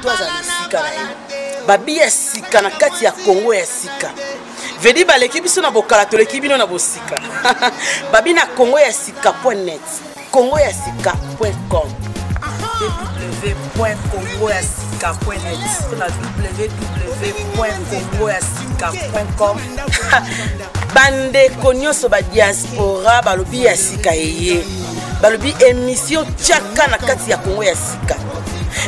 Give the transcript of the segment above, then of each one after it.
mutu azali sika na ye babi ya sika na kati ya Congo ya sika vedi baleki biso na bokala toleki bino na bosika babi na Congo ya sika.net Congo ya sika.com www.congoyasika.net na www.congoyasika.com bandeko nyonso ba diaspora balobi ya sika eye balobi émission tchaka na kati ya Congo ya sika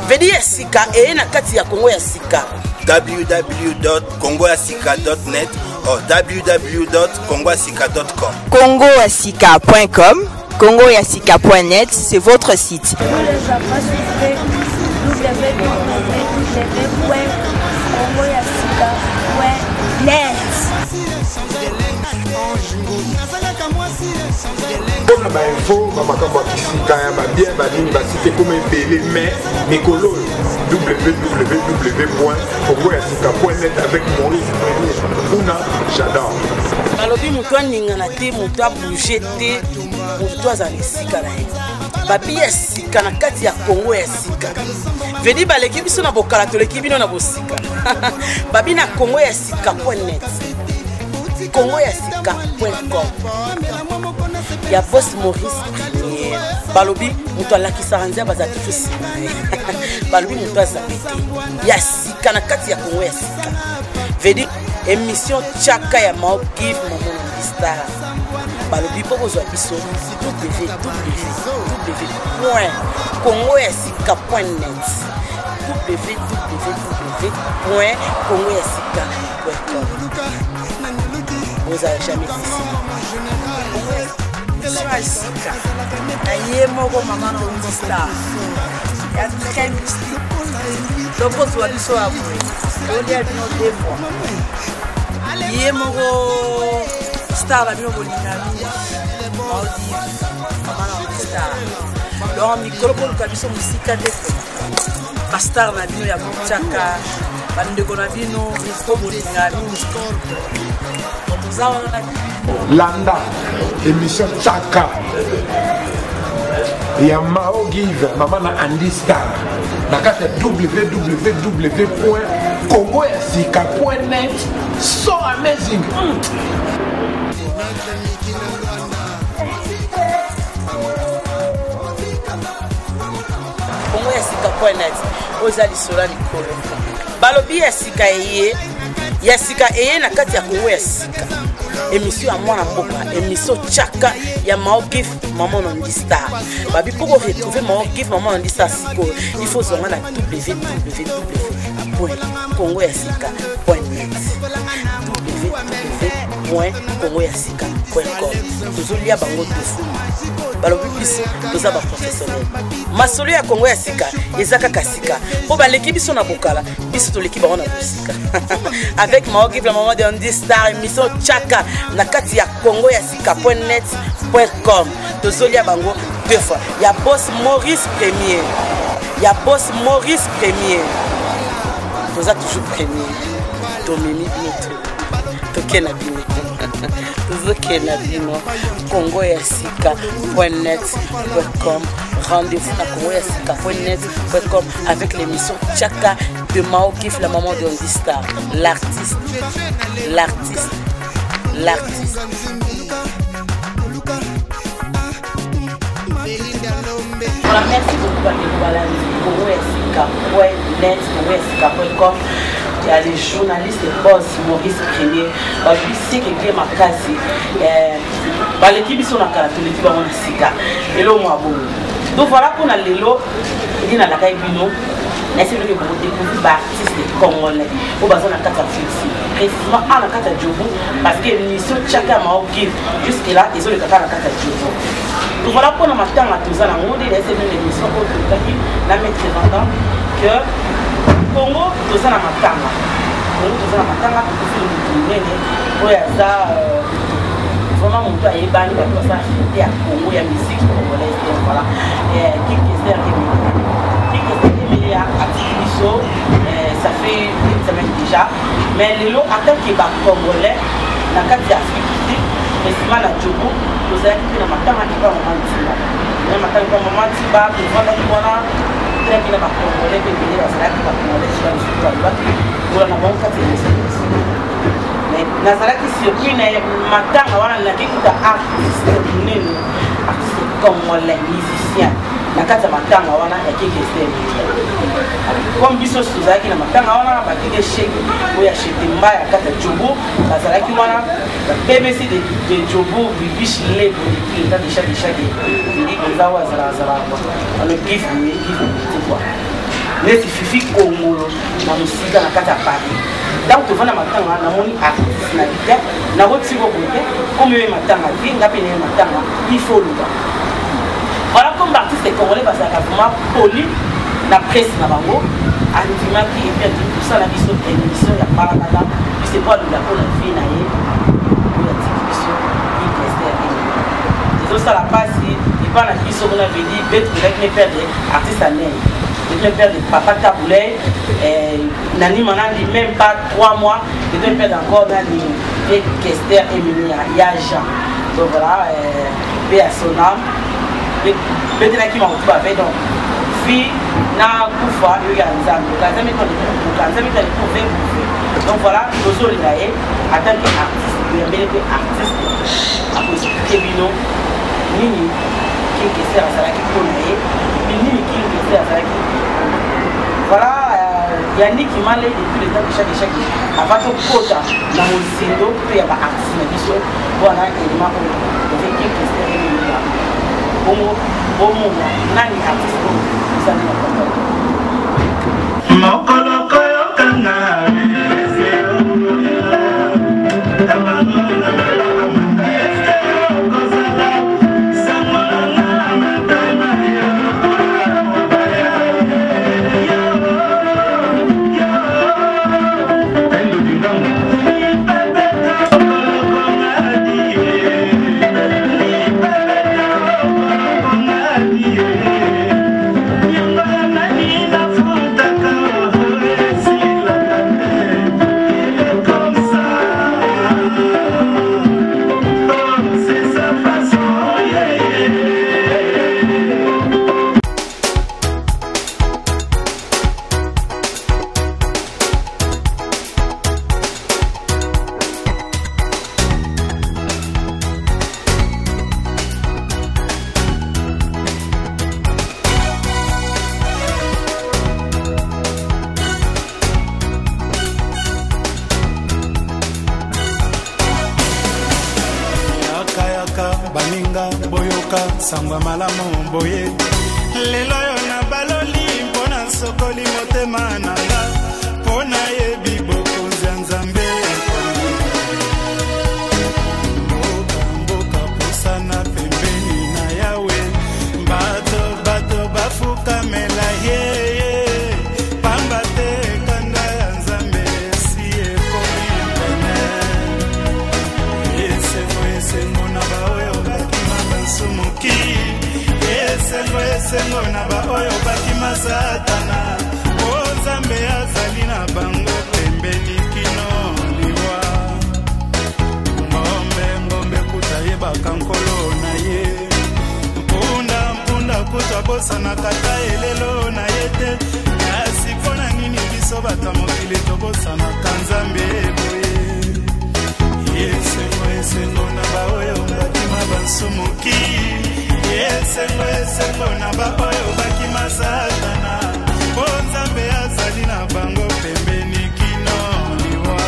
vedi ya sika eye na kati ya Congo ya sika www.congoyasika.net ou www.congoyasika.com congoyasika.com congoyasika.net c'est votre site. On a info, www.congoyasika.net avec Maurice Kuna, j'adore. balobi mutu aningana te mutu abouge te mutu azali sika na ye babi ya sika na kati ya Congo ya sika vedi baleki biso na bokala toleki bino na bosika babi na Congo ya sika.net Congo ya sika.com ya boss Maurice Premier balobi mutu alakisaka nzia bazali toujours sika balobi mutu azali te ya sika na kati ya Congo ya sika vedi émission tchaka ya Mao Give Maman Star balobi po bozwa biso www.congoyasika.net www.congoyasika.com vous avez jamais fait ça aye moko Maman Star ya très mystique donc on biso après on est bino deux fois ye moko star la bino bolina Maman Star donc micro pour kabiso musika de ba star na bino ya mutaka bandeko na bino ko bolina Landa, émission Tchaka. Il y a Mao Give, Maman Andy Star. www.congoyasika.net. So amazing. congoyasika.net ozali sola likolo balobi ya sika eye ya sika eye na kati ya Congo ya sika émission ya mwana mboka émission tchaka ya Mao Give Maman Andy Star babi pour retrouver Mao Give Maman Andy Star siko il faut zonga na www.congoyasika.net www.congoyasika.com tozolia bango tofu balobi biso toza ba professionnel masolo ya Congo ya sika ezaka kasika po baleki biso na bokala biso toleki bango na bosika avec Mao Give Maman Andy Star émission tchaka na kati ya Congo ya sika.net.com tozolia bango deux fois ya boss Maurice Premier toza toujours premier tomemi bino tokena bino tozokena bino Congo ya sika.net.com rendez-vous na Congo ya sika.net.com avec l'émission Tchaka de Mao Give la Maman Andy Star l'artiste Voilà, merci beaucoup à Congo ya sika.net, Congo ya sika.com. Il y a les journalistes et boss Maurice Premier, je sais que Clé Makasi, l'équipe sont en caractère, l'équipe va en sika. Et là, moi, bon. Donc voilà pour l'élo, il y a la caille bino. Est-ce que vous découvrez l'artiste congolais au bazar de la carte précisément à la carte Djobo parce que l'émission Tchaka Mao Give jusque-là, ils ont le carte à la carte Djobo. Donc voilà pour nous matin à tous à la mode et c'est une émission pour la mettre pendant que Congo tous à la matin. Congo tous à la matin pour faire une nene pour ça vraiment mon père est banni pour ça fêter à Congo il y a musique congolaise voilà et qui est ça fait une semaine déjà mais les lots en tant que congolais la carte d'Afrique mais c'est mal à Djobo vous avez dit que la matin qui va maman tiba la matin qui va maman tiba pour voir la voilà qui n'a pas congolais, qui est là, qui va congolais, qui va le soutenir, pour la banque de l'émission. Mais Nazaraki surpris, matin, on a dit artiste nul, artiste congolais, musicien. Na kati ya matanga wana ya keke sema comme biso suzaki na matanga wana ba keke sheke oya shete mbaya kati ya jobu bazalaki wana BBC de jobu bibish lebo qui est déjà que il est wa zala on le give quoi neti fifi kongolo na musika na kati ya Paris donc tu vana matanga na moni artiste na bita na rotiko bote comme matanga vi ngapi ne matanga il faut le voilà comme l'artiste congolais parce qu'il a vraiment poli la presse na bango antima qui est bien tout ça la vision de l'émission il y a pas là c'est pas de la pour la vie na yé pour la télévision il reste c'est ça la passe et pas la vision on avait dit bête avec mes pères des artistes années mes pères de papa Taboulay nani manandi même pas 3 mois et deux pères encore nani et Kester et Mimi ya Jean donc voilà paix à son âme maintenant qui m'a retrouvé donc vie na kufa yo ya nzambe kazami ko donc voilà toujours les gars en tant qu'artiste il y a bien des artistes à cause de bino nini qui sert à ça qui connaît nini qui sert à ça qui voilà Yannick qui m'a dit depuis le temps de chaque avant tout kota na mosindo pe ya ba artiste na biso voilà élément ko qui sert Bomo, nani artiste vous allez sangwa malamu boye lelo yo na baloli mpona sokoli motema nanga mpona yebi bokonzi ya nzambe mboka pusana pembeni na yawe bato bafukamela ye pamba te kanda ya nzambe si ekomi mpene esengo na baoyo sumuki esengo na baoyo bakima satana o Nzambe azali na bango pembeni kino liwa ngombe kuta yebaka nkolo na ye mpunda kuta bosana kata elelo na ye te kasi mpona nini biso bata mokili tobosanaka Nzambe boye esengo na baoyo bakima basumuki esengo na baoyo bakima satana o Nzambe azali na bango pembeni kino liwa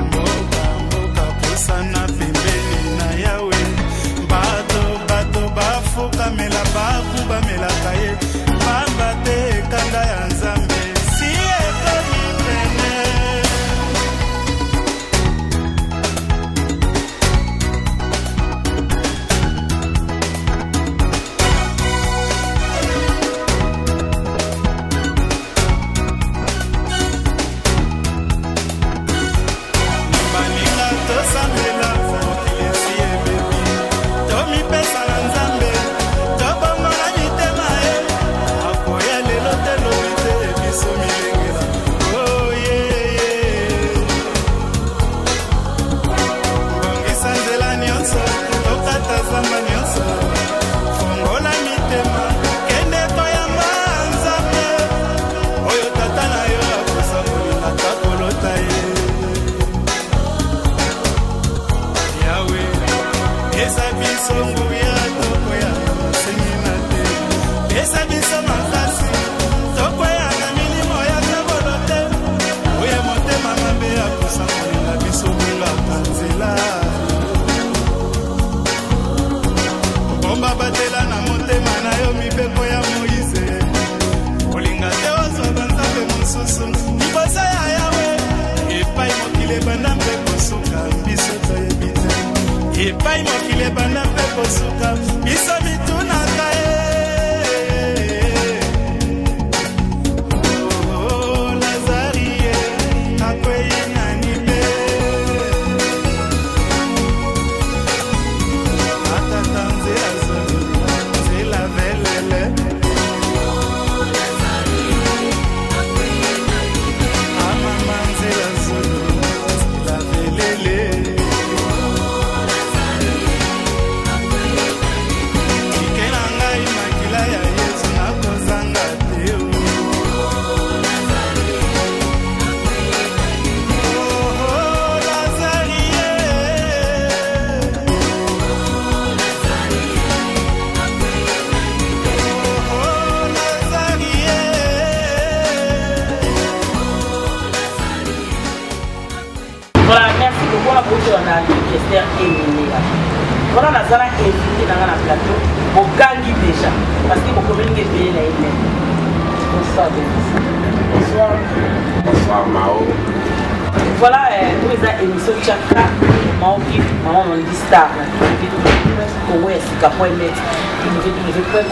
mboka pusana pembeni na yawe bato bafukamela bakubamelaka ye pamba te kanga ya Nzambe si ekomi pene. Fongola mitema kende to ya biso nguya tokoya sengina te pesa biso makasi tokoya na milimo ya tabolo te oya motema mabe ya kosangolela biso bungaka nzela bomba batela na motema na yo mibeko ya Moïse olinga te ozwa banzambe mosusu liboso ya yawe epai mokili banda mpe kosuka biso toyebi te epai mokili banda mpe kosuka biso mitunaka ye Lazarie akwei nani be atata nzela zolo nzela velele amama nzela zolo nzela velele ikela ngai makila ya Yesu nakozanga te Voilà, merci beaucoup à vous on a Esther Emile. Voilà, on a Zana invité dans le plateau. Au gangi déjà. Parce que vous communiquez bien la Hélène. Bonsoir, bonsoir. Bonsoir, Mao. Voilà, nous avons une émission Tchaka. Mao qui, maman, on dit star. Congoyasika.net.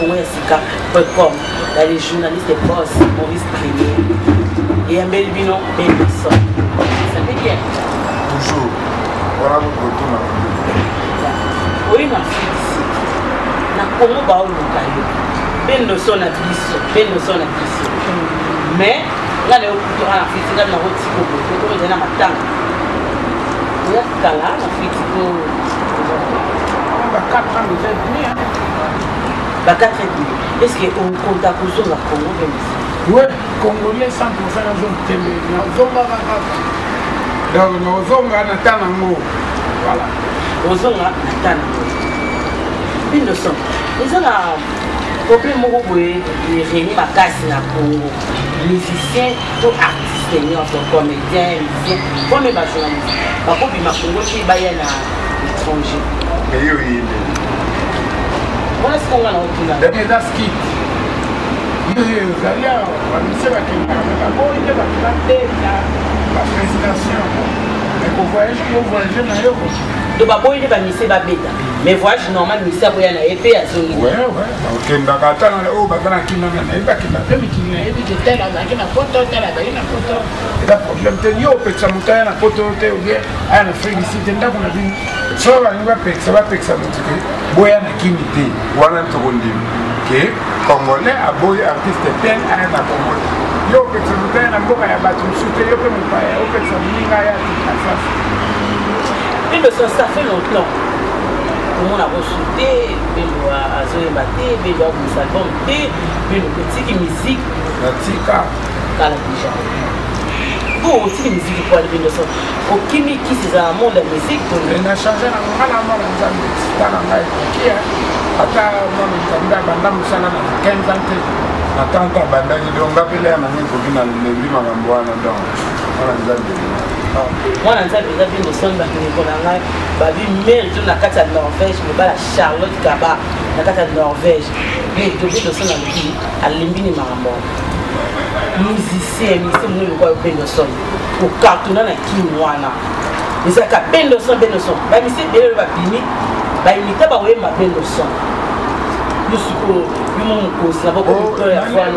Congoyasika.com. Là, les journalistes et boss, Maurice Crémier. Et un bel binon, Benson. Ça fait bien. Toujours. Voilà votre retour. Oui, ma fille ici. Na Congo ba oluka yo. Ben no son na biso, ben no son na biso. Mais là le okutora na fille là na roti ko ko ko na matanga. Ya kala na fille ko. Ba 4 ans déjà venu. Ba 4 ans. Est-ce que on compte à cause de la Congo même ici? Oui, Congolais 100% na zone télé. Na zone ba donc nous sommes à Natanango. Voilà. Nous sommes à Natanango. Ils le sont. Ils ont un problème où ils réunissent ma casse na Congo. Musiciens, tout artistes, comédiens, musiciens, comme les journalistes. Par contre, ils marchent au Congo, ils baillent à l'étranger. Et oui. Voilà ce qu'on a dans le pays. Das kit. Ils allaient à l'université de la présentation. Mais pour voyager, vous voyagez dans le donc, il y a des mais voyage normal, il y a des épées à zone. Oui, oui. Donc, il y a des gens qui ont des Congolais a beau artiste tel à un Congolais. Yo que tu me donnes un bon à battre un soutien, yo que mon père, yo que ça me à et le sens, ça fait longtemps. Tout le monde a reçu Bélo à Zoébaté, Bélo à Boussalbom, Bélo petit musique. La tika. Déjà. Pour aussi musique pour aller Bélo son. Au Kimi qui c'est un monde de musique. On a changé la mort dans un qui ata mwana mtanda banda musana na 15 ans atanta banda ni donc ngapele ya nani ko bina le bima ngambwana donc mwana nzambe mwana nzambe za bino son ba ko na ngai ba bi mère to na kata Norvège me ba la Charlotte Kaba na kata Norvège mais to bino son na bi alimbini marambo musicien mo ko bino son ko cartona na kimwana ezaka bino son ba mi se belo ba bini ba imita ba we ma bino son nous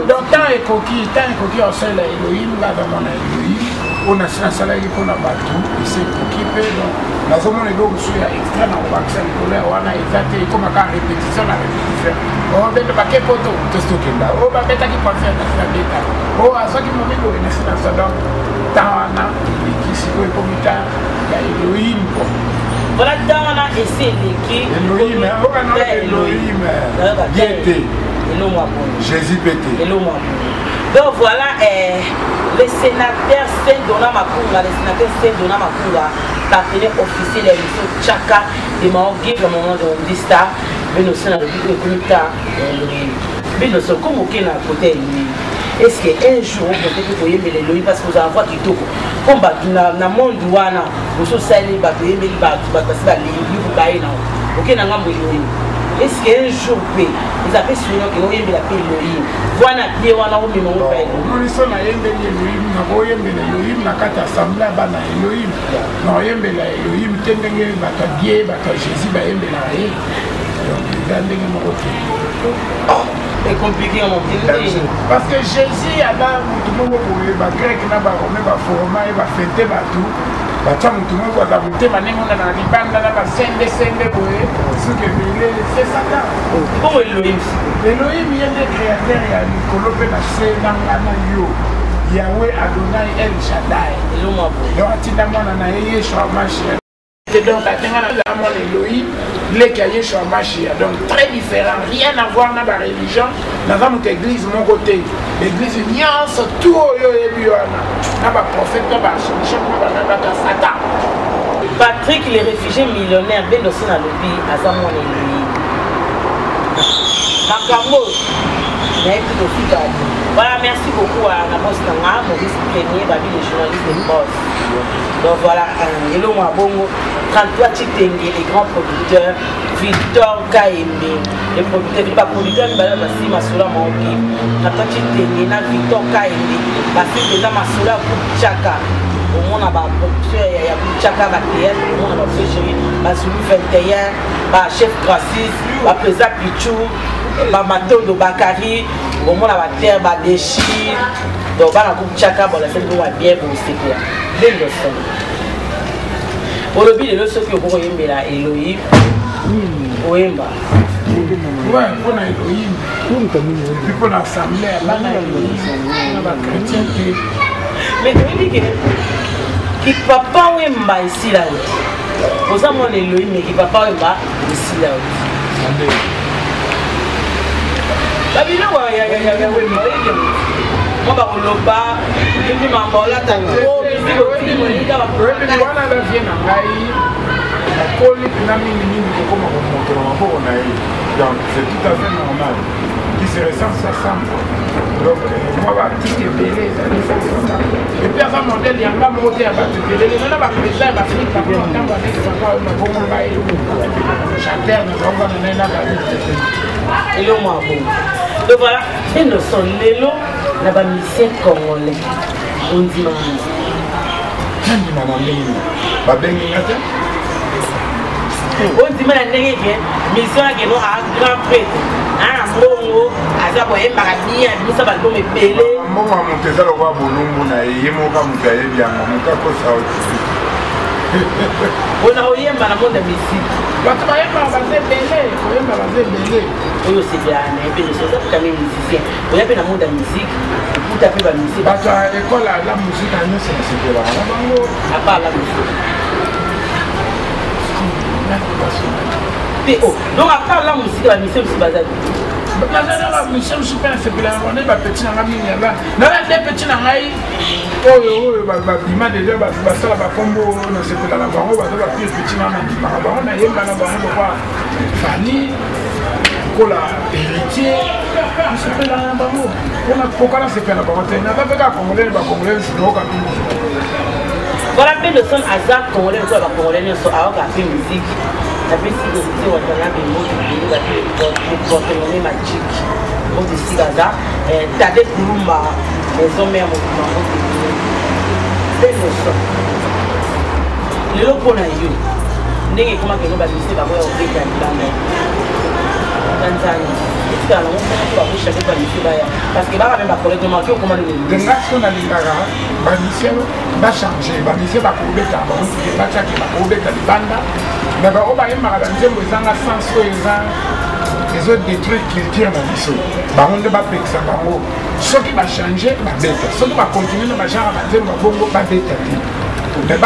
donc tant et coquille en seul Elohim là dans mon Elohim on a un salaire pour la bateau et c'est occupé donc la zone est donc sur extra dans le vaccin on a éclaté comme à répétition on va mettre paquet photo tout ce qui là on va mettre qui peut faire la bêta oh à ça qui m'a mis pour une séance donc tant on a qui s'y peut comme ça il y a Elohim voilà, dans la essai l'écrit. Elohim, Elohim, Diété, Jésus pété. Donc voilà, le sénateur Saint-Donat Makunga, partenaire officiel de l'émission Tchaka de Maogi, le moment de Ondista, mais nous sommes dans le comité, mais nous sommes comme aucun à côté de lui. Est-ce qu'un jour, peut-être que vous voyez les lois parce que vous avez vu tout comme dans le monde douana, vous savez, vous avez vu est-ce qu'un jour, ils appellent sur nous que vous avez la paix Elohim. Voilà, bien, on a eu le nom de Elohim. Nous sommes à Elohim, nous avons Elohim, nous avons assemblé à Elohim. Nous avons Elohim, nous avons Jésus, nous avons c'est compliqué mon petit. Parce que Jésus a là, tout le monde pour les Grecs, les Romains, les Foromans, les Fêtés, tout. Tout le monde va monter, mais on a la bande, la scène, c'est Satan. Comment Elohim? Elohim, il y a des créateurs, il y a Nicolas Pénassé, Nanganayo, Yahweh, Adonai, El Shaddai. Donc, tu as dit, Yeshua Mashiach. Donc, tu as dit, Elohim, les cahiers sur Mashiach. Donc, très différent, rien à voir dans la religion. Dans notre église, mon côté, l'église, il y a tout, il y a un prophète, il y a un Satan. Patrick, les réfugiés millionnaires, bien aussi dans le pays, à Zamon et lui. Makambo, voilà, merci beaucoup à la boss Nanga, Maurice Premier, Babi, les journalistes de Boss. Donc voilà, Hello Mabongo, 33 Chitenge, les grands producteurs, Victor Kaembe, les producteurs, il n'y a pas producteur, mais là, c'est Masoula Maoki, 33 Chitenge, Victor Kaembe, parce que déjà Masoula Tchaka. Au monde a production, il y a Tchaka Bakayel, au monde a fait Basulu 21, Chef Grassis, Président Pichou, Mato de Bakari, au monde a terre, Déchi, donc on a Tchaka, bon, la scène doit bien pour le bien le son. Pour le but de ceux qui ont aimé la Elohim, Oemba. Ouais, pour Elohim, puis pour l'assemblée, on va chrétienté. Mais tu dis que qui papa Oemba ici là. Vous avez mon Elohim, mais qui papa Oemba ici là. La vie là, il y a Oemba. Moi, je ne sais pas, je ne sais pas, je ne sais donc c'est tout à fait normal. Qui se ressemble, ça semble. Donc, moi, je vais tout débélé. Et puis, avant mon modèle, il y a un modèle à battre débélé. Il y a un président à battre débélé. Il y a un chanteur, nous avons donné la Hello, moi, bon. Donc voilà, et nous sommes les lots, là-bas, musiciens congolais. On dit maman. On dit maman, pas bien, on dit maman, mission à grand prêtre. Ah, bon, à ça, vous maradie, nous sommes allés me péler. Moi, mon tesoro, le roi Bolombo, il est mon camouflage, il y a mon cacosa aussi. On a eu un monde de musique. Tu vas y avoir un bébé, tu vas y avoir un bébé. Oui, c'est bien, mais il y a des choses qui sont musiciens. On a un monde de musique, tout à fait la musique. Parce que l'école, la musique, c'est là. À part la musique. Donc, à part la musique, la musique, c'est basé. La musique, super, c'est que la petite amie là. Dans les petits amis, oh, bah, déjà, bah, ça va combo, on sait que la barre, bah, va plus petit amie. Bah, on a eu la barre, famille, cola, héritier, on sait que la barre. On a pourquoi c'est fait la barre. On n'a pas fait qu'à congolais, bah, congolais, c'est au capitaine. Voilà, mais le son hasard congolais, on va congolais, on va faire musique. La musique, c'est on a des mots qui viennent, on va magique. On dit si Gaza, t'as des Kurumba, les hommes et mon c'est le son. Le lot qu'on a eu, n'est comment que nous va visiter la voie au pays Tanzanie. Est-ce qu'on va chercher pas ici parce que là, même ma collègue m'a dit comment le de l'action à l'Ingara, Banissien va changer, Banissien va couper ta bande, va changer la coupe de banda. Mais on va y avoir un peu de sens les autres détruire culture dans l'issue. On ne va pas faire ça. Ce qui va changer, ce qui va continuer, va changer, va bongo, va bêter. C'est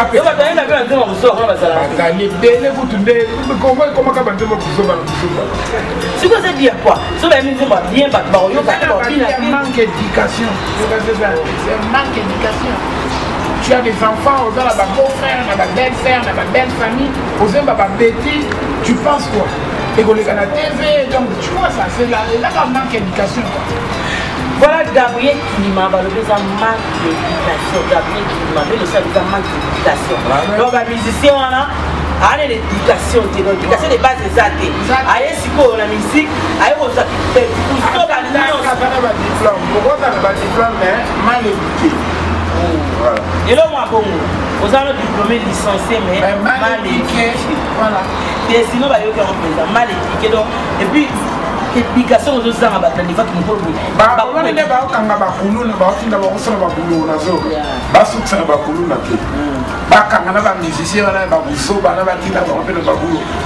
quoi ça dire quoi? Ça va bien, manque d'éducation. C'est un manque d'éducation. Tu as des enfants, aux la beau-frère, la belle-frère, la belle-famille, aux bêtises, tu penses quoi? Et qu'on les a la TV, donc tu vois ça, c'est là qu'on manque d'éducation. Voilà Gabriel Kilima, le besoin manque d'éducation. Gabriel Kilima, le besoin manque d'éducation. Donc, la musicien, allez l'éducation, l'éducation des bases des athées. Allez, si vous la musique, allez, vous avez pourquoi ça n'a pas de diplôme, mais mal éduqué. Et là, moi, bon, vous avez un diplômé licencié, mais mal éduqué. Voilà. Et sinon, il y a un mal éduqué. Et puis, l'éducation aux autres gens, il faut qu'ils nous disent.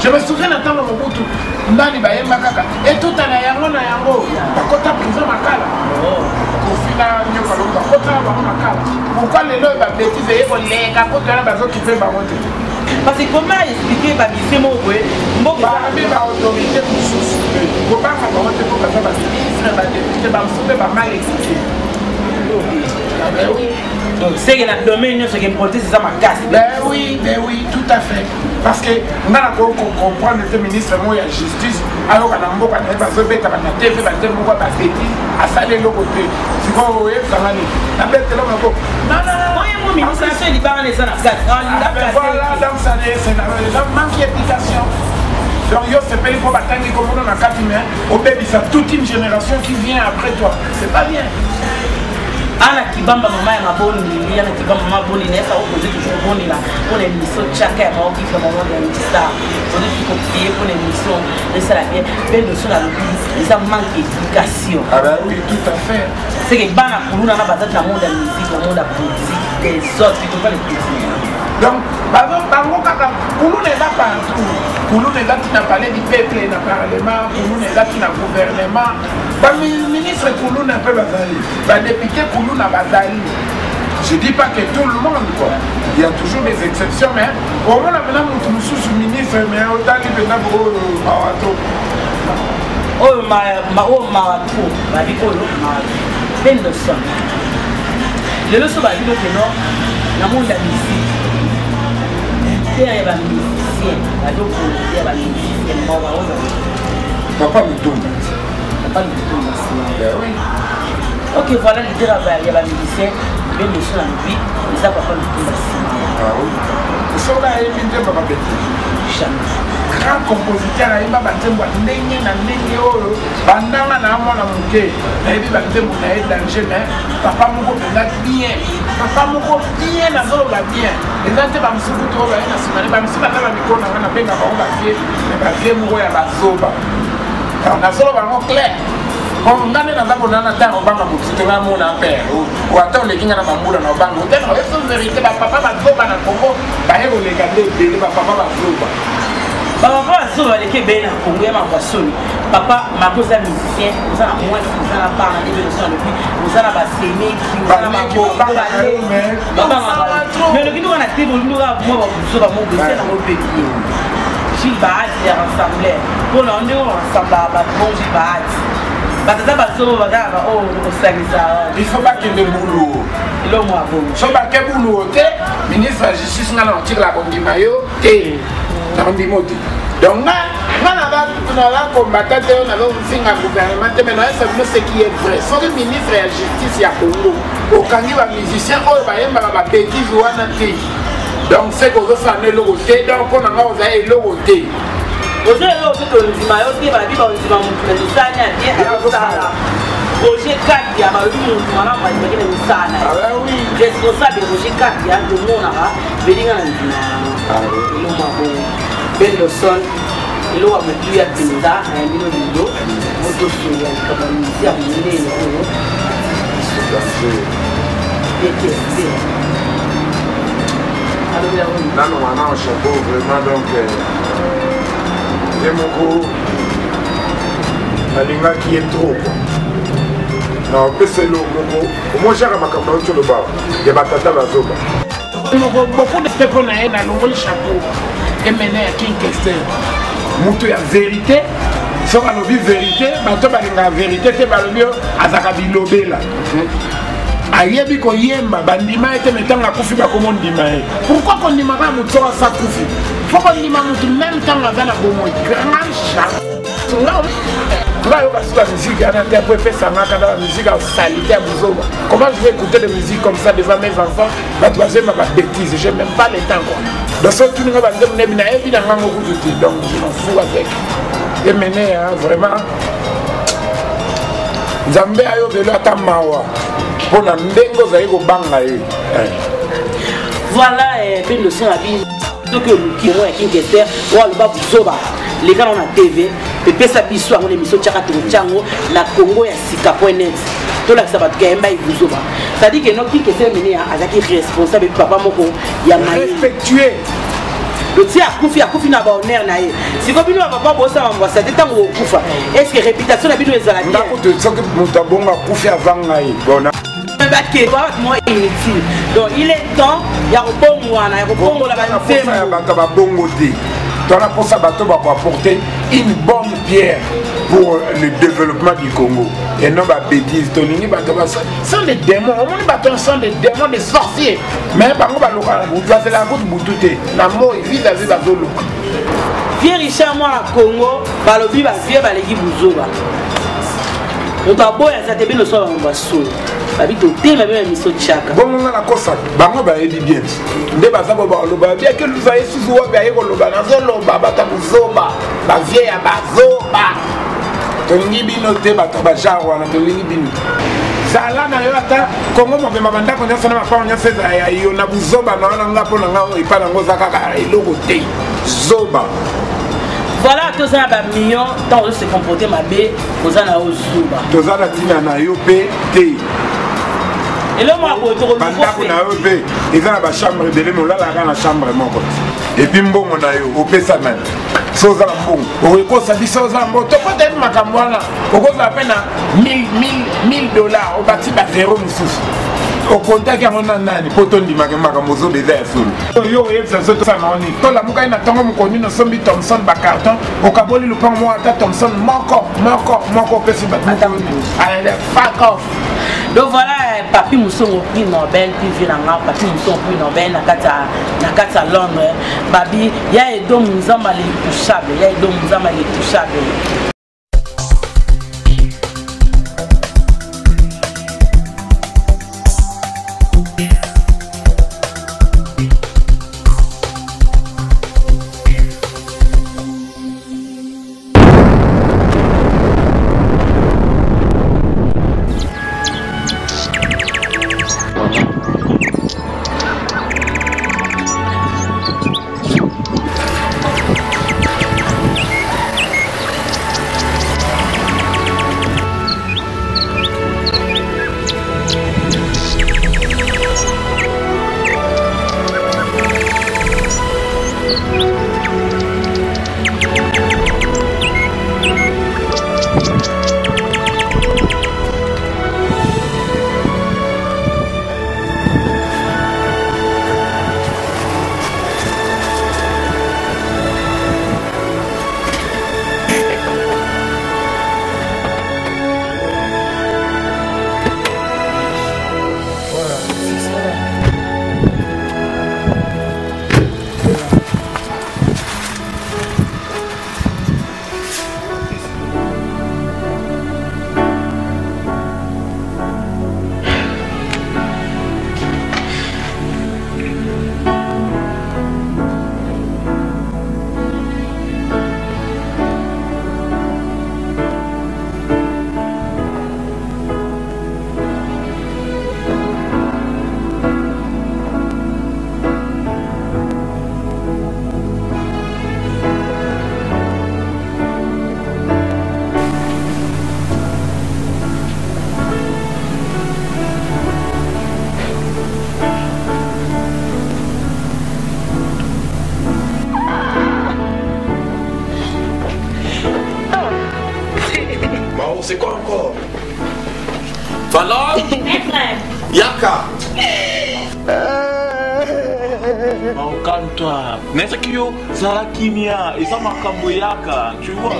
Je me souviens d'entendre Mobutu, Nani Bayemba Kaka, et tout à la Yango na Yango, Bakota prison Makala. Pourquoi les lois va bêtiser et les capotes de la base qui fait baroter? Parce que comment expliquer ma mission au bout? Bah, autorité pour souffler. Comment ça va monter pour que ça va se dire, va député, va souffler, va mal expliquer. Donc c'est que la domaine, ce qui est important, c'est ça ma casse. Ben oui, tout à fait. Parce que on a comprendre le ministre de la justice, alors qu'on a un peu de temps, on a TV, on a bêtise, à saler le côté. Si vous voyez, ça va aller. La bête de l'homme, non. Mon ministre, c'est les parents, les enfants. Voilà, donc ça manque d'éducation. Donc, c'est pas pour batailler comme on a 4 humains, au bébé, ça toute une génération qui vient après toi. C'est pas bien. Ana kibamba mama ya maboni, ana kibamba mama boni nesa opposé toujours boni là. On est mission chacun est mort qui fait maman de l'histoire. On est copier pour l'émission de ça la bien. Ben de ça la vie, ça manque d'éducation. Ah ben oui, tout à fait. C'est que bana kuluna na bazat la monde de la musique, le monde de la politique, des autres qui ne pas les critiquer. Donc, bango kaka Koulou n'est pas partout. Koulou n'est là qui n'a parlé du peuple, n'a parlement, Koulou n'est là qui n'a gouvernement. Le ministre Koulou n'a pas bazali. Le député Koulou n'a pas bazali. Je ne dis pas que tout le monde, quoi. Il y a toujours des exceptions, mais au moins maintenant, nous sommes ministre, mais autant qu'il y a pour Marato. Oh, Marato, ma vie, oh, Marato. Ben de son. Le leçon va dire que non, dans le monde de la musique. Il y a des musiciens, il y a des musiciens, Papa me tombe. Papa me tombe. Oui. Ok, voilà, il y a des musiciens, bien de son en vie, mais ça, papa me tombe. Ah oui. Ça va être une papa bête. Grand compositeur, il va battre moi, n'ayez na n'ayez oh, bandana na moi na muke, na il va battre mon aide danger, mais papa mon gars bien, papa mon gars bien na zolo va bien. Les gens te va me souffrir trop bien na semaine, va me souffrir na micro na na benga ba vie, mais va vie mon gars va zoba. Na zolo va mon clair. Comme ngane na zabo na ta o banga mutito na mo na père ou attend les kinga na bambula na banga. Tena c'est vérité ba papa va zoba na Congo, ba hebo les gars de ba papa va zoba. Papa a sauvé les Québécois à Congo, ma personne. Papa, ma cause est musicien, vous avez moins de vous avez pas de leçons depuis, vous avez pas sémé, vous avez pas parlé. Mais le qui nous a été, nous avons moi, vous avez mon dossier dans mon pays. Gilles Bahat, il est rassemblé. Pour l'année, on rassemble à bon Gilles Bahat. Il faut pas qu'il y ait de boulot. Il faut pas qu'il y ait de boulot. Le ministre de la Justice n'a pas tiré la Bondimayo. Donc, on a combattu, on a fait un gouvernement, mais nous ce qui est vrai. Soit le ministre de la Justice, il y a Congo. Au Kangi, les musiciens, ils ont des bêtises. Donc, c'est qu'on veut faire le loté. Donc, on a le loté. Roger Kadia, responsable Roger Kadia, de Ben le sol, et l'eau a mettu à Pinda, un million d'euros, moto sur la communauté à milliers d'euros. Là, nous avons un chapeau vraiment, donc, j'ai mon gros, la linga qui est trop. Non, mais c'est l'eau, mon gros. Moi, j'ai un macaron sur le bas, il y a ma tata la zoba. beaucoup de gens qu'on a eu dans le chapeau et mené à King Kester. Moutou ya vérité, so ka lobi vérité, bato balinga vérité te balobi azaka bilobela. Ayebi ko yemba bandima ete metanga kufi ba komo ndima e. Pourquoi qu'on ndima ka mutu sa kufi? Faut qu'on ndima mutu même temps azana bomo grand chat. Là, la musique, on a interprété ça dans la musique en salité à Bouzoba. Comment je vais écouter des musiques comme ça devant mes enfants? Ma troisième, ma bêtise, je n'ai même pas le temps. Dans ce tour, on va dire que je n'ai pas beaucoup de temps. Donc, je m'en fous avec. Et maintenant, vraiment, Zambé a eu de l'Atamawa. Pour la Ndengo, ça y est, banga. Voilà, une leçon à vie. Donc, qui ont été Kester, ou le bas Bouzoba. Les gars on a TV, et puis ça biso à mon émission Tchakatouchango, la Congo et Sika.net. Tout là que ça va te gagner, il vous ouvre. Ça dit que notre qui est mené à Azaki responsable, et papa Moko, il y a respectué. Le tia a Koufi n'a pas honneur naïe. Si vous venez à papa Bossa, on va s'attendre au Koufa. Est-ce que réputation a bien les alliés? D'accord, ce que Moutabonga Koufi avant naïe. Bon, moi inutile. Donc il est temps, il y a un bon mois, il y a un bon mois là-bas. Dans la pour ça, bateau va apporter une bonne pierre pour le développement du Congo. Et non, la bêtise, sont des démons. On bateaux sont des démons, des sorciers. Mais par contre, c'est la route boutouté. La mort est vis-à-vis de la zone. Vieux Richard, moi, à Congo, par le biba, vieux balégui Bouzoba. On doit boire, ça te bien le soir, on va sauter. La vie de thé, même une mission de chacun. Bon, on a la cosa. Bango ba edi bien. Nde ba sabo ba loba bien que nous ayons sous ba yego loba na zo loba ba ta buzoba. Ba vieille ba zoba. Tolingi bino te ba ta ba jarwa na tolingi bino. Sala na yo ata Kongo mo be mabanda ko nyasa na mapa nyasa ya yo na buzoba na na ngapo na ngao ipa na ngoza kaka eloko te. Zoba. Voilà, tous un million dans se comporter ma bé, aux ana au Zuba. Tous ana tina na yo te. Et là, moi, pour retrouver ils ont la chambre de l'homme, là, la chambre et puis, bon, on a eu au Pessaman. Sosa bon, au Rico, ça dit Sosa bon, tu peux être ma camouana, au cours de la peine à $1000 au bâti à zéro, au contact à mon anani, poton di magamozo des airs. Yo, ça se trouve en ligne. Toi, la mouka, il a tant qu'on connaît, nous sommes Thompson, Bacarton, au Kaboli, le pan, moi, Thompson, manco, Pessi, allez, fuck off. Donc voilà, Papi Mousso au prix Nobel, puis Vilanga, Papi Mousso au prix Nobel, Nakata Londres. Babi, il y a des dons Mouzama les touchables, il y a des dons Mouzama les touchables. C'est quoi encore? Voilà. Yaka. calme-toi. Mais c'est que yo, ça la kimia, et ça m'a camboyaka, tu vois.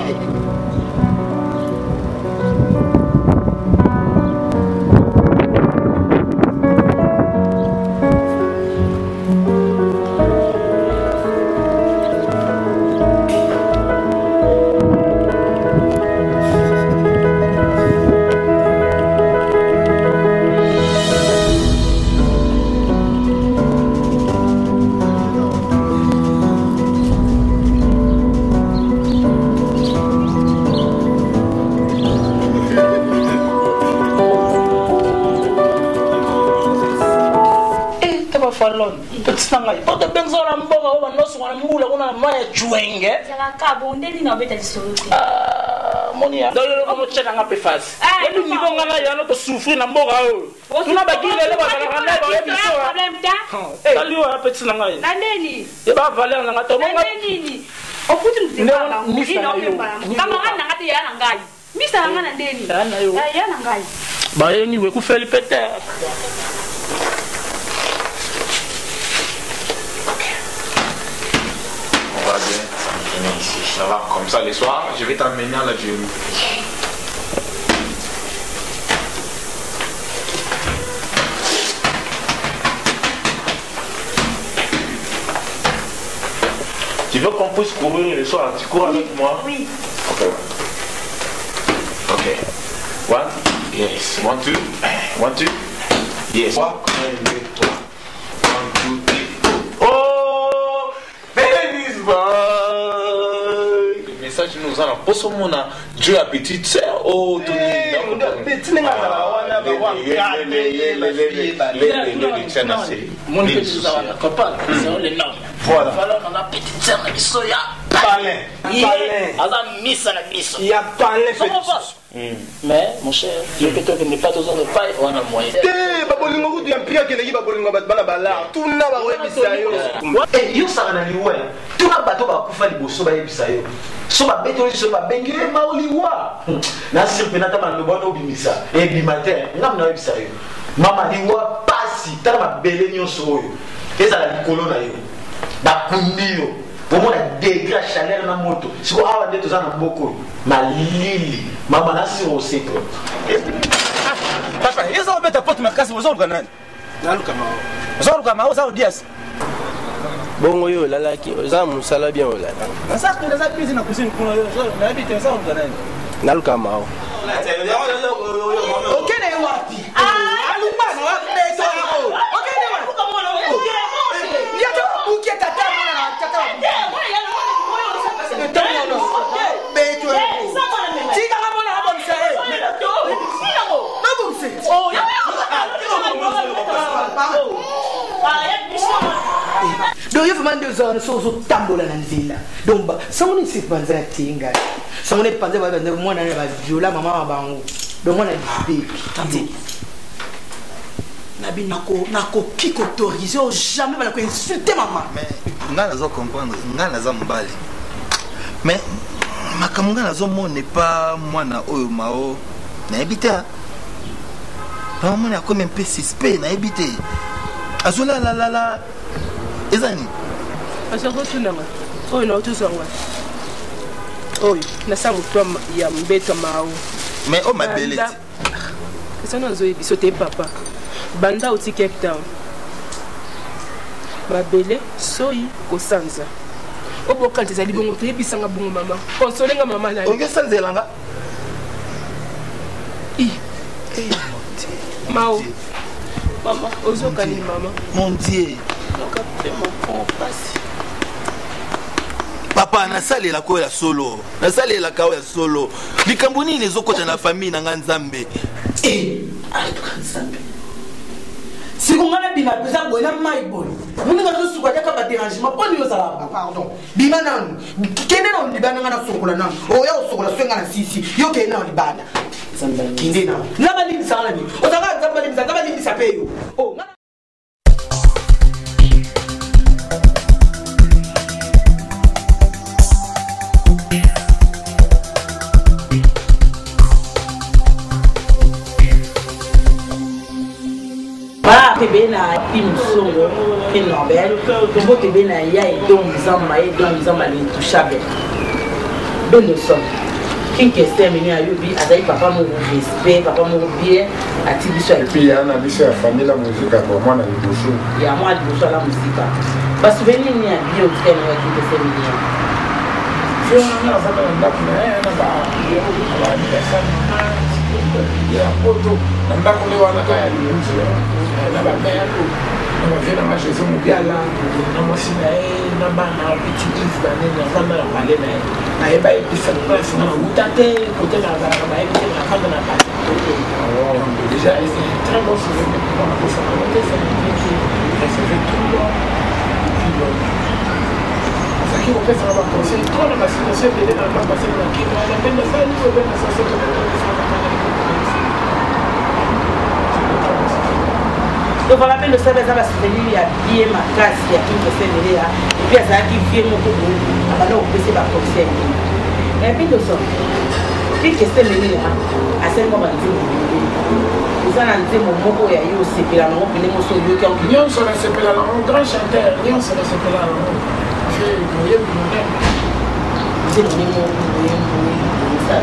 Petit nanga, pas de benzo la mboga, on a nosso, on a moula, on a maia juenge. C'est la cabo, on est dans le soluté. Monia, dans le moment où tu as fait face. Et nous vivons là, il y a notre souffrir dans mboga. Tu n'as pas dit les gens, on a pas dit ça. Eh, salut, petit nanga. Nandeni. Et bah Valère nanga, toi Nandeni. Au bout du temps, ni camarade nanga te ya nangai. Misa nanga Nandeni. Ya nangai. Bah anyway, ku faire le péter. On va bien s'entraîner ici. Ça va comme ça les soirs. Je vais t'emmener à la gym. Tu veux qu'on puisse courir le soir? Tu cours avec moi? Oui. Ok. Ok. One. Yes. 1, 2. 1, 2. Yes. 3, 1, 2, 3. 1, 2, 3. Oh! Feliz boy! Le message nous a pour ce moment, Dieu a petit sœur. Oh, Tony. Mon petit copain, c'est les noms. Voilà. Alors qu'on a petite sœur qui soya. Palais. Il y a palais. Mais mon cher, le pétard n'est pas toujours de paille, on a moyen. Eh, babolingo tu ampia que negi babolingo bana bala. Tout na ba webisa yo. Eh, yo sara na liwa. Tu na bato ba kufa liboso ba yebisa yo. So ba beto so ba bengi ma oliwa. Na sirpe na tama no bono bimisa. Eh bimatin, ngam na yebisa yo. Mama liwa pasi, tala ba bele nyonso oyo. Ezala likolo na yo. Ba kundio. Pour la degré chaleur na moto. Si on a des choses à beaucoup, ma lili, maman a si on sait que. Papa, ils ont fait ta porte ma casse aux autres bananes. Nalu kama. Aux autres kama, aux autres dias. Bongo yo lala ki oza musala bien ola. Na sa que les actrices na cuisine pour yo, na habite ça aux bananes. Nalu kama. OK ne wapi? Ah, alumano wa beto yo. OK ne wapi? Il y a tout bouquet tata mona tata. Donc il faut demander aux gens sur tambola dans ville. Donc ça on est c'est pas ça tinga. Ça on est pas ça moi na ba viola maman bango. Donc moi na bébé. Tandis nabi nako kiko autorisé jamais va la insulter maman. Mais nga nazo comprendre, nga naza mbali. Mais makamanga nazo n'est pas mwana oyo mao na habita. Pas moi na comme un peu suspect na habité. Azola la ezani. Asako tunanga. Oyo na utuzangwa. Oyo na sangu twa ya mbeto mao. Mais oh ma belle. Qu'est-ce que zoe bisote papa. Banda uti Cape Town. Ma belle soyi kosanza. Oboka tezali bongo tebisanga bongo mama. Consolenga mama na. Onge sanzelanga. Mao. Maman, ozokani maman. Mon Dieu. Papa na sale la ko ya solo. Na sale la ka ya solo. Likambo nini ezokota na famille na nzambe. Eh, arrête kan nzambe. Si on a bima pesa bona mai bon. Muni nga zo suka ka ba dérangement poni yo sala pardon. Bima nan. Kende na libana nga na sokola nan. O ya sokola swenga na sisi. Yo ke na libana. Kende na. Na ba limisa ala ni. O taka nzamba limisa, nzamba limisa pe yo. Oh. tebe na Pimsongo et Norbert tombo tebe na ya et donc zama l'intouchable ben le son qui question meni ayobi azali papa mo respect papa mo bien atibiso et puis ana biso ya famille la musique pour moi na liboso ya moi liboso la musique ba souvenir ni ya bio tena ya qui question meni je na fa na ndako na ba yo ba ni sana ya poto ndako le wana ka ya liboso na ba ba yango na vena ma Jésus mubiala na mosina na bana petit livre na nene na na parler na eba episa place na utate côté na ba eba na fa na ba déjà c'est très bon souvenir pour la personne c'est c'est tout le monde ça qui on fait ça va conseiller trop la situation de la pas passer dans qui on a peine de faire nous on ça c'est donc voilà même le service va se tenir il y a bien ma casse il y a tout que c'est derrière et puis ça qui vient mon coup alors on peut se battre conseil et puis le son qui que c'est venir à ce moment là vous allez dire mon mot il y a eu aussi puis là on peut les mots sur le cœur Nyon sur la sepela un grand chanteur Nyon sur la sepela j'ai voyé mon nom c'est le mot ça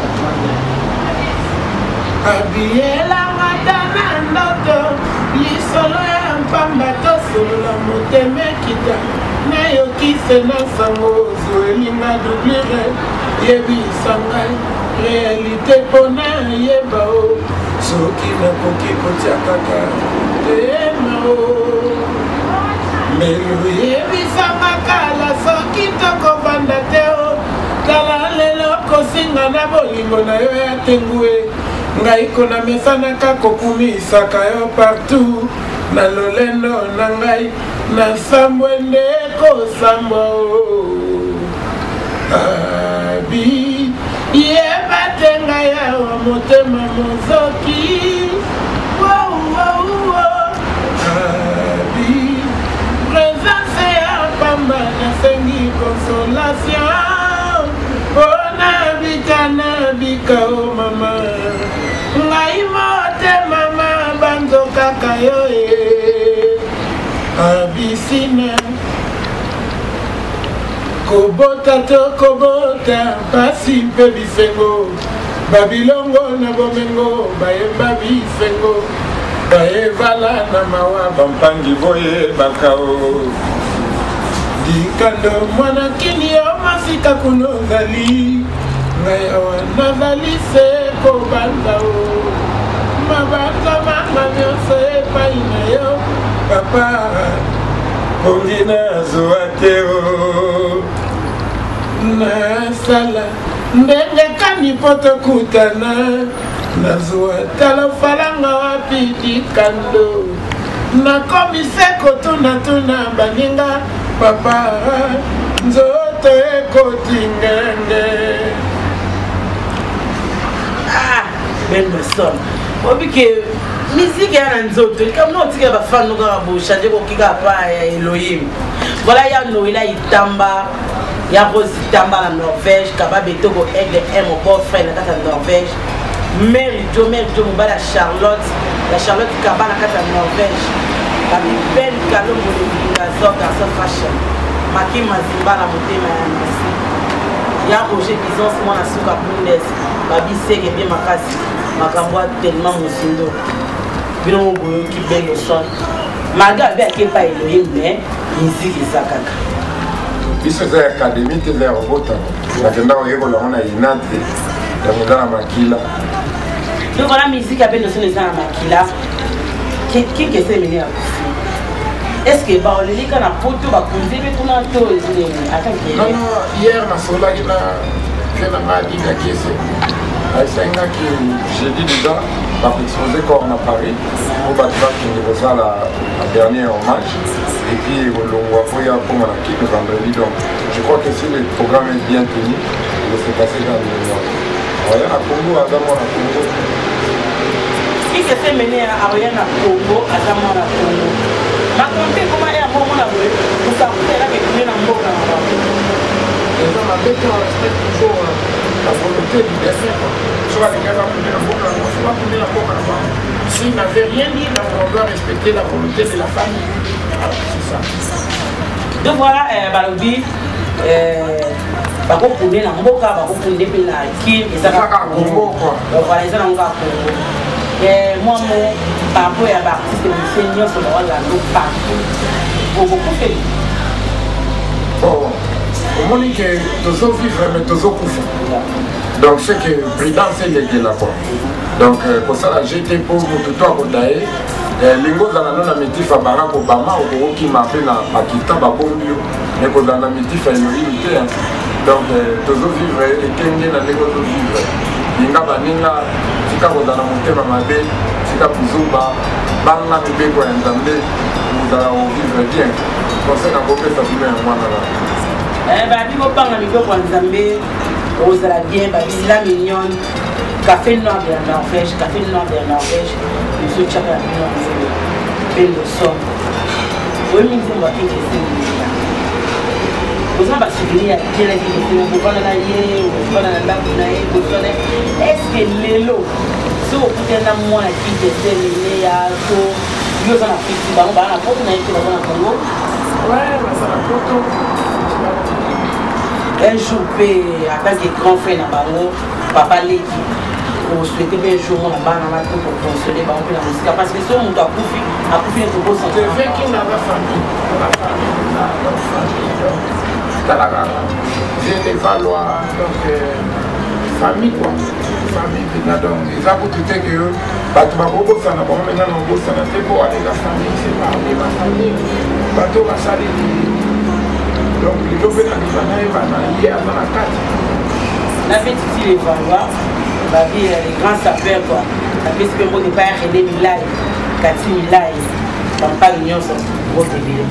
habillé la matana ndoto lisolo ya mpamba tosolola motema ekita nayokise na sango ozoelinga dublire yebisa ngai réalité mpo nayeba o soki nakoki kotia kaka tema o melo yebisanga kala soki tokovanda te o tala lelo kosinga na bolingo na yo ya tengue ngai kona mesanaka kokumisaka yo partout na lolendo na ngai na sambwe nde kosambwa o abi yeba te ngai awa motema mozoki abi présence ya pamba nasengi consolation mpona bika na bika o mama ngai motema ma banzokaka yo abisina kobota to kobota pasi mpe bisengo babilongo na bomengo bayemba bisengo bayevala na mawa bampangi boyebaka o dikando mwana kini yo masika kuno ozali ngai awa nazali se kobanda o mabanza mama nyonso epai na yo papa pongi nazwa te o nasala ndenge kani po tokutana nazwa tala falanga wapi dikando nakomi se kotunatuna baninga papa nzoto ekotingenge Benderson obi ke musique ya nzoto comme non tika ba fan no ga bo changer ko kika pa ya Elohim voilà ya Noël itamba ya Rose itamba la Norvège kaba beto ko aigle mon beau frère na kata Norvège Mary Jo mbala Charlotte kaba na kata Norvège ba belle kalombo la zoka sa fashion maki mazimba la motema ya nasi ya Roger Bizons moi na suka bundes babi seke bien makasi makambo tellement mosindo bino boyo ki belle son maga be ke pa Elohim mais musique ezakaka biso za académie te la robota na kenda oyeko la ona inate ya mudana makila donc la musique a belle son ezana makila qui que c'est mené est-ce que ba oleli kana poto ba kunzebe tuna to attends non hier na sola ina fena ngadi ya kese aïsanga qui j'ai dit déjà va exposer corps à Paris au bâtiment qui nous reçoit la dernière hommage et puis on va voir comment la quitte vendredi donc je crois que si le programme est bien tenu il va se passer dans le mois voilà à Congo à Congo qui se fait mener à rien à Congo à Congo ma compte comment est à mon la pour ça vous là que tu es dans bon là et ça m'a fait on respecte toujours la volonté du destin. Soit les gars vont la boca, soit la boca. S'il n'avait rien dit, on doit respecter la volonté de la famille. C'est ça. Donc voilà, Balobi, bakopunde na mboka bakopunde pe na kin ezaka Congo voilà ezaka nga Congo moi mo papo ya ba artiste musicien nyonso na wala no partout beaucoup fait bon omoni que tozo vivre mais tozo kufa donc c'est que prudence est là quoi donc pour ça j'étais pour tout toi kodaye lingo zala no na mitifa Barack Obama okoki mape na Pakistan babondio mais kozala na mitifa eloyité donc tozo vivre ekenge na ndenge tozo vivre linga baninga tika kozala motema mabe tika kuzuba banga mibeko ya nzambe kozala ovivre bien conseil na kopesa bino ya mwana la babi kobanga mibeko ya nzambe ozala bien babila mignon café noir de la Norvège monsieur Chaka belle son oui mais on va faire vous avez souvenir bien la vie vous parlez là hier vous parlez là vous parlez est-ce que l'élo si vous pouvez dans moi qui était les ya to yo ça na fiti ba na photo na été dans Congo ouais ça la photo un jour en tant que grand frère na bango papa Leki on souhaitait bien jour mon là-bas dans la pour consoler ba on la musique parce que ce monde a couper pour beau sentir c'est vrai qu'il n'a pas famille j'ai les valois donc famille quoi famille donc ils ont tout été que bato babo sana ba maintenant on bosse na te pour aller la famille c'est pas ma famille bato basali donc les lobes na bana et bana hier dans la carte la petite les valois ba vie les grands sapeurs quoi la petite peu de pas René Milay Kati Milay papa l'union sont gros débile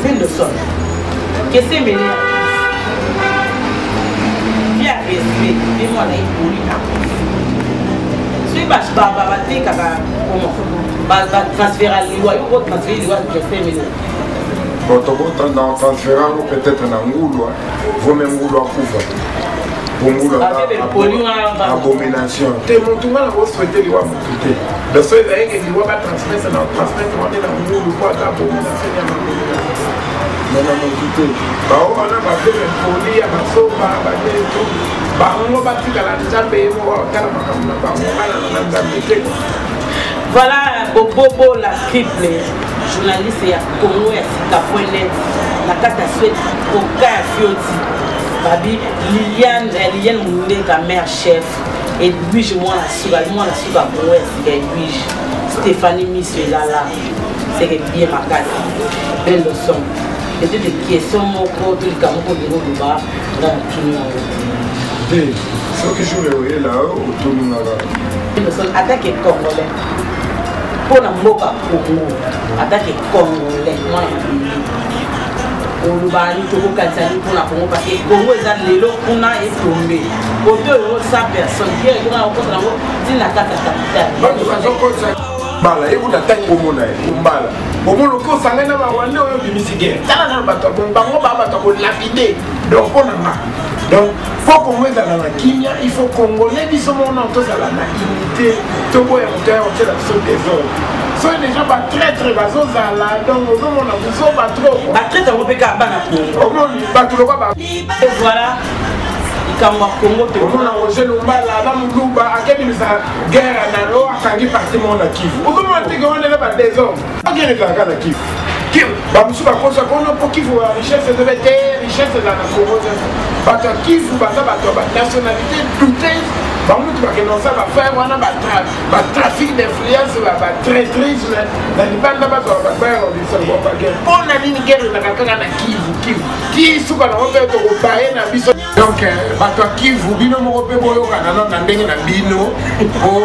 c'est le sol qu'est-ce que c'est bien respect et moi là il poli si bah te kaka comment bah transférer liwa yo transférer liwa qu'est-ce que bon to dans transférant peut-être na ngulu vous même ngulu akufa ngulu abomination te montunga na bo souhaiter liwa mututé le seul est que liwa va transmettre na transmettre on est na ngulu quoi abomination ya na mututé ba on a ba de poli ya basoba ba de to ba ngo ba tikala nzambe mo kala makamna ba ngala na nzambe te. Voilà Bobo la triple journaliste ya Congo ya Sika.net na kata souhaite Oka ya Fioti babi Liliane Mundeka mère chef et Edwige moi la suga Congo ya Sika Edwige Stéphanie Misselala c'est bien ma carte belle leçon c'était des questions moko tout le campo de Roba dans tout le ce que je vais là autour de nous attaque congolais pour la mboka Congo attaque congolais moi olubani to kokatani pour la Congo parce que Congo est dans l'élo on a tombé autour de 100 personnes qui est dans la capitale bala et vous n'attendez pas mon aïe bala au moins le coup ça n'a pas wande oyo bimisigue ça n'a pas to bango ba to lapidé donc on a donc faut qu'on mette dans la Kenya il faut congolais biso mon nom tous à la unité to boya moteur on la sauce des autres so les gens ba très bazo za la donc on a besoin pas trop ba très on peut ka bana au moins ba tout le ba et voilà Congo on a Roger Lumbala na Muluba akeni misa guerre na ro akangi parti mon na Kivu okomo nteke on est ba des hommes akeni ka kana Kivu Kivu ba musu ba kosa kono po Kivu richesse de terre richesse la na Congo ba Kivu ba nationalité douteuse ba mutu ba kenonsa ba faire wana ba trafic d'influence ba traîtrise na libanda ba ba on dit ça ba guerre on a une guerre na kaka na Kivu qui suka na obe to ko bae na biso donc bato Kivu bino moko pe boyo kana na ndenge na bino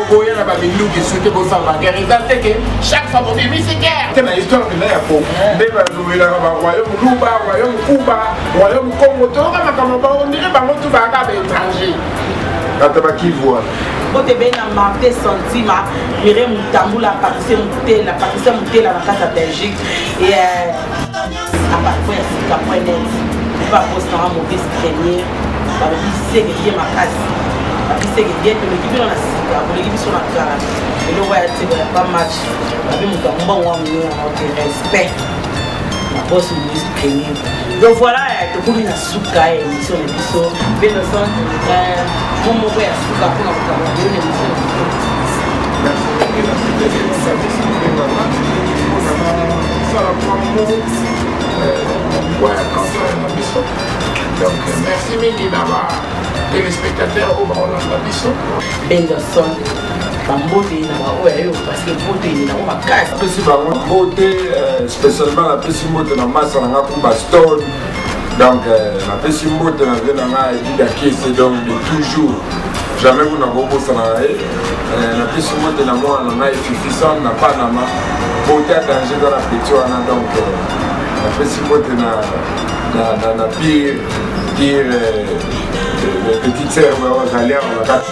boya na ba bindu ki souhaite bo sa ba guerre ça c'est que chaque fois on dit c'est guerre c'est la histoire de la Congo ndeba luela ba royaume Luba royaume Cuba royaume Congo to kama kama ba on dirait ba motu ba ka ba étranger ata ba Kivu bote bena Martin Santima Mire Mutambula Patricia Mutela na kata Belgique et à parfois Sika.net pas poster un mauvais premier balobi seke ye makasi babi seke ye toleki bino na sika koleki biso na kala eloko ya teko ya pas match babi moto ambongo wa monene na ote respect na bosi moïse premier donc voilà tokomi na suka ya émission na biso mpe noson mo moko ya suka mpona kokanga bino na émission na biso donc merci mingi na téléspectateurs au Baolanda biso Benderson bambote na baoyo parce que mbote na ngo makasi apesi bango mbote spécialement napesi mbote na masa na nga kumba stone donc napesi mbote na vie na nga ebidakese donc de toujours jamais kuna kobosana na ye napesi mbote na mwana na nga efifisan na panama mbote ya danger za na peti wana donc napesi mbote na pire petite sœur bazali awa na kati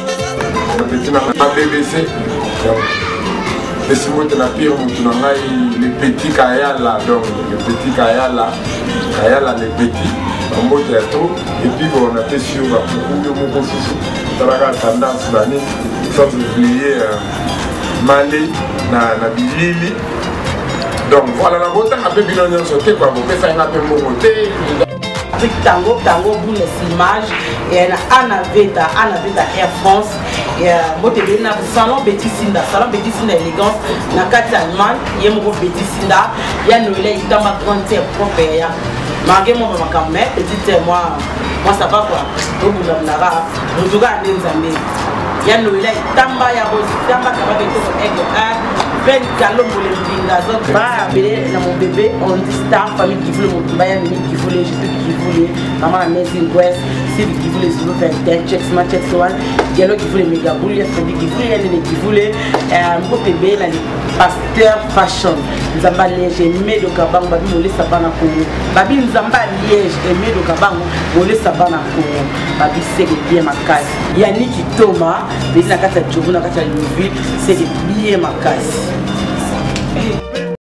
na peti na BBC donc pesi mbote na pire motu na ngai le petit kayala donc le petit kayala le petit mbote ya trop et puis bon napesi yo bakukuyo moko susu talaka tendance bani sans oublier male na bilili donc voilà na botanga mpe bino nyonso te kwa bopesa nga mpe mbongo te tango bune image et Anna Veta Air France et motebe na salon Betty Sinda élégance na kati Allemagne yemo Betty Sinda ya noela itamba grande propre ya marqué mon maman mais petite moi ça va quoi au bout de la rare mutuga nzambe ya noela itamba ya bozitamba kaba beto aigle ben galombo le mbinga donc ba bele na mon bébé on dit star famille qui voulait mon baya mini qui voulait je qui voulait maman la maison ouest c'est qui voulait sur le 21 check match check one dialo qui voulait méga boule ya Freddy qui voulait les qui voulait mon bébé la pasteur fashion nzamba léger medo kabango babi molé sabana ko babi nzamba liège et medo kabango molé sabana ko babi c'est bien makasi yani kitoma bezi na kata jobu na kata Louisville c'est bien makasi.